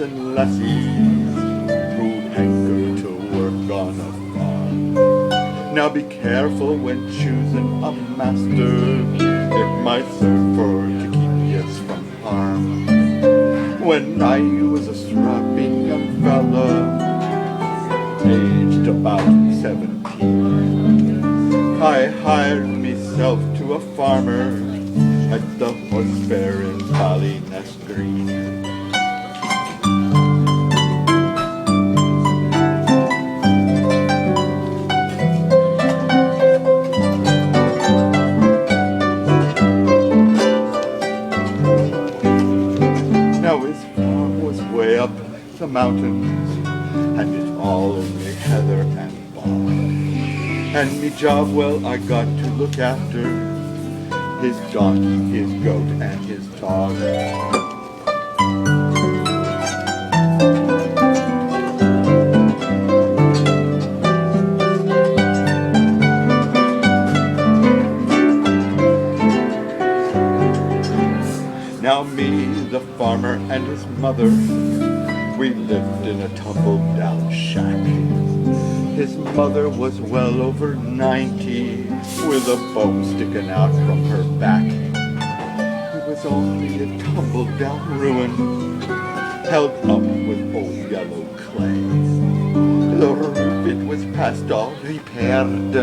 lads and lassies who hanker to work on a farm. Now be careful when choosing a master, it might serve for to keep yous from harm. When I was a strapping young fella, aged about 17, I hired myself to a farmer at the horse fair in Ballyness Green. Now his farm was way up the mountains, and it's all only heather and bog. And me job, well, I got to look after his donkey, his goat, and his dog. Now me, the farmer, and his mother, we lived in a tumble-down shack. His mother was well over 90, with a bone sticking out from her back. It was only a tumble-down ruin, held up with old yellow clay. The roof, it was past all repaired,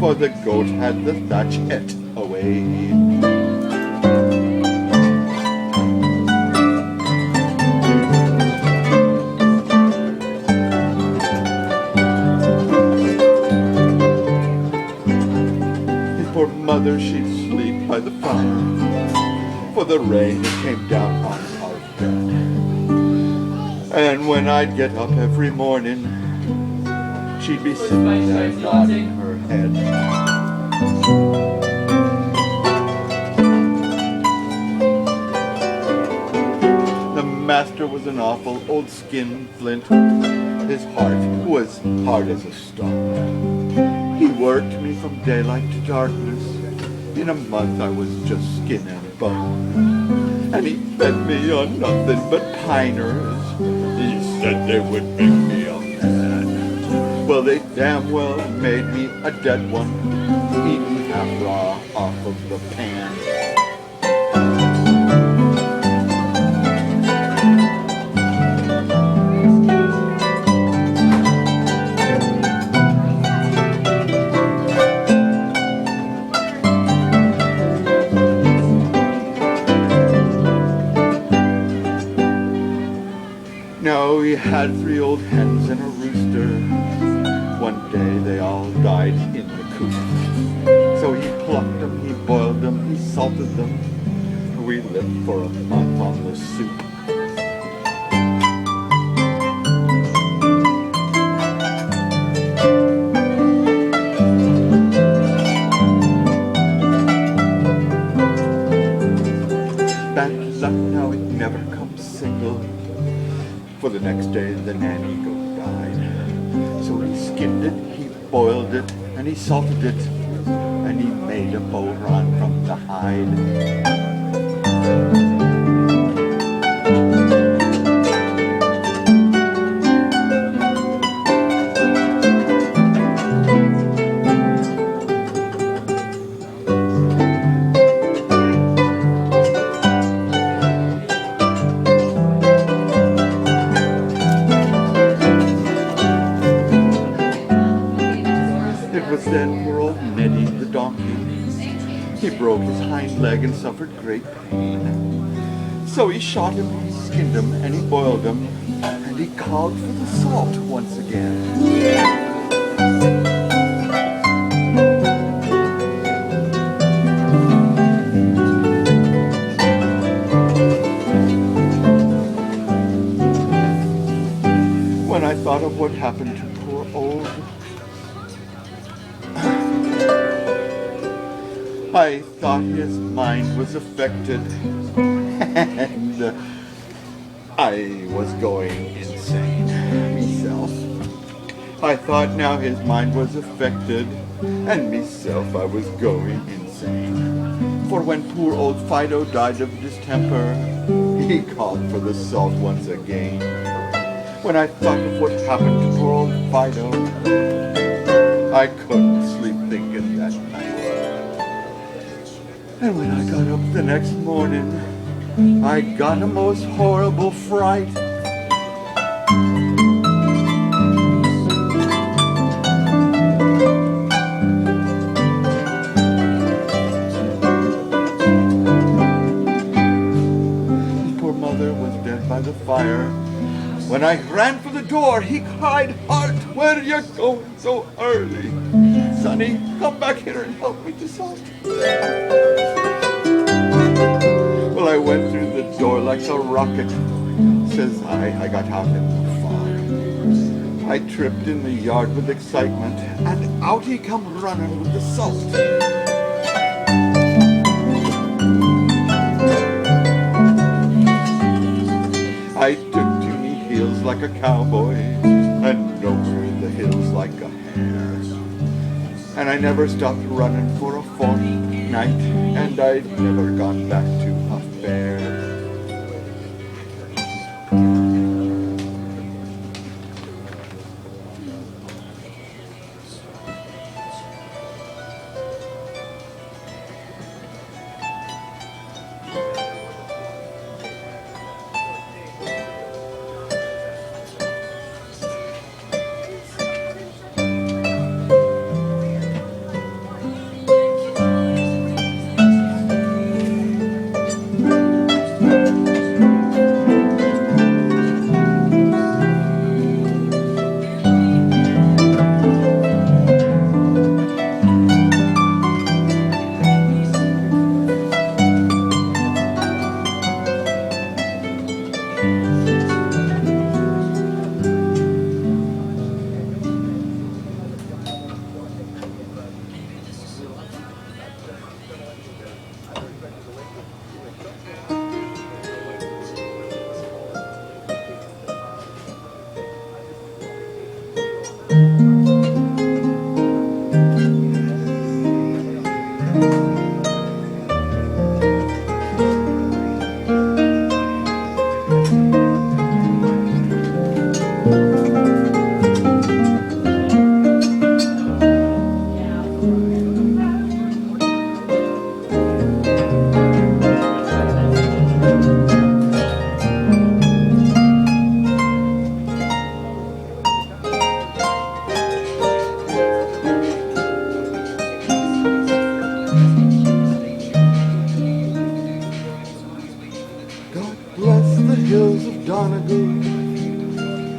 for the goat had the thatch et away. Mother, she'd sleep by the fire, for the rain that came down on our bed. And when I'd get up every morning, she'd be sitting there nodding her head. The master was an awful old skinflint. His heart was hard as a stone. He worked me from daylight to darkness. In a month I was just skin and bone. And he fed me on nothing but piners. He said they would make me a man. Well, they damn well made me a dead one, eaten half raw off of the pan. Now he had 3 old hens and a rooster. One day they all died in the coop. So he plucked them, he boiled them, he salted them. We lived for a month on the soup. Bad luck, now it never comes single. For the next day the nanny goat died. So he skinned it, he boiled it, and he salted it, and he made a bowrun from the hide. Then poor old Neddy the donkey, he broke his hind leg and suffered great pain. So he shot him, he skinned him, and he boiled him, and he called for the salt once again. When I thought of what happened to poor old, I thought his mind was affected, and I was going insane myself. I thought now his mind was affected, and myself I was going insane. For when poor old Fido died of distemper, he called for the salt once again. When I thought of what happened to poor old Fido, I couldn't sleep thinking that night. And when I got up the next morning, I got a most horrible fright. By the fire. When I ran for the door, he cried, "Hart, where are you going so early? Sonny, come back here and help me to salt." Well, I went through the door like a rocket. Says I got out in the fog. I tripped in the yard with excitement, and out he come running with the salt. I took to me heels like a cowboy and over the hills like a hare. And I never stopped running for a fortnight, and I'd never gone back to a fair.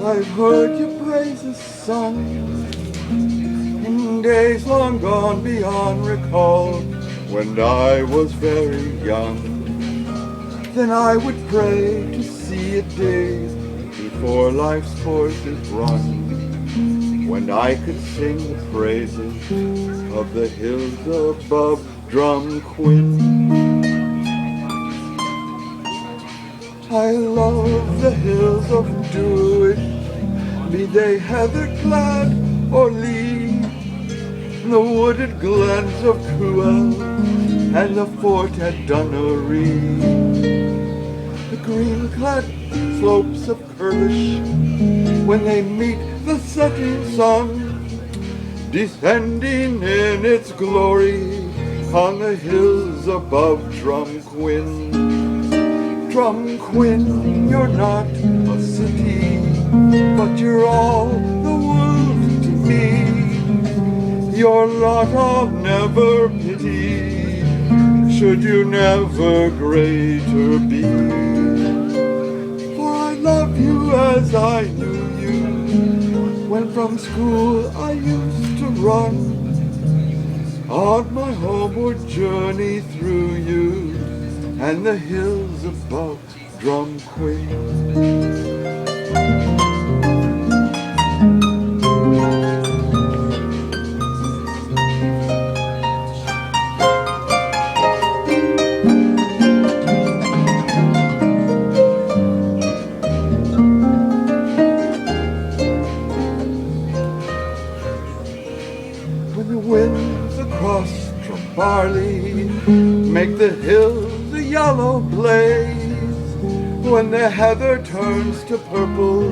I've heard your praises sung in days long gone beyond recall, when I was very young. Then I would pray to see a day before life's course is run, when I could sing the praises of the hills above Drumquin. I love the hills of Druid, be they heather-clad or lea, the wooded glens of Cruel and the fort at Dunnery, the green-clad slopes of Curlish, when they meet the setting sun, descending in its glory on the hills above Drumquin. Drumquin, you're not a city, but you're all the world to me. Your lot I'll never pity, should you never greater be. For I love you as I knew you, when from school I used to run, on my homeward journey through you and the hills above Drumquin. When the winds across Trumbarley make the hills a yellow blaze when the heather turns to purple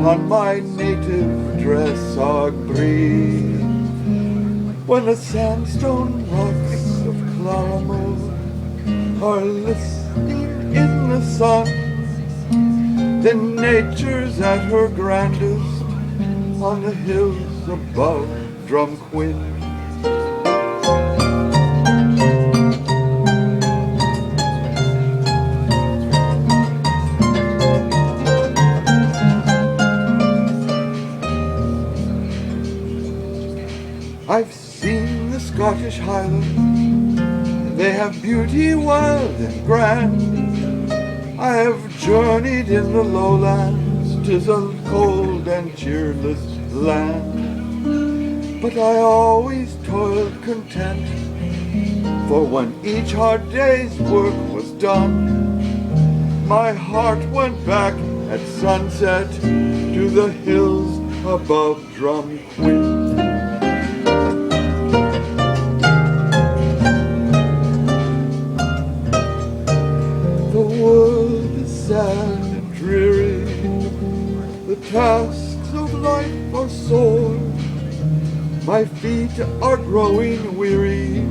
on my native Dressog breeze, when the sandstone rocks of Claramore are listening in the sun, then nature's at her grandest on the hills above Drumquin. I've seen the Scottish Highlands, they have beauty wild and grand. I have journeyed in the lowlands, 'tis a cold and cheerless land. But I always toiled content, for when each hard day's work was done, my heart went back at sunset to the hills above Drumquin. The world is sad and dreary, the tasks of life are sore, my feet are growing weary,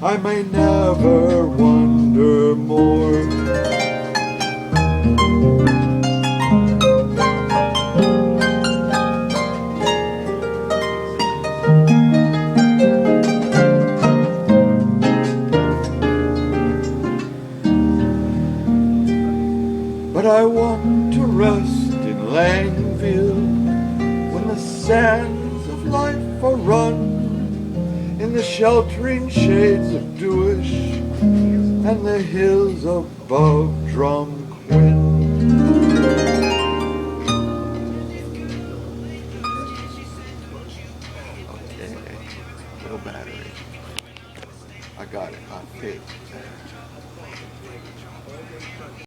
I may never wander more. But I want to rest in Langville when the sands of life are run, in the sheltering shades of Dewis and the hills above Drumquin. Okay, no battery. I got it, I fixed it.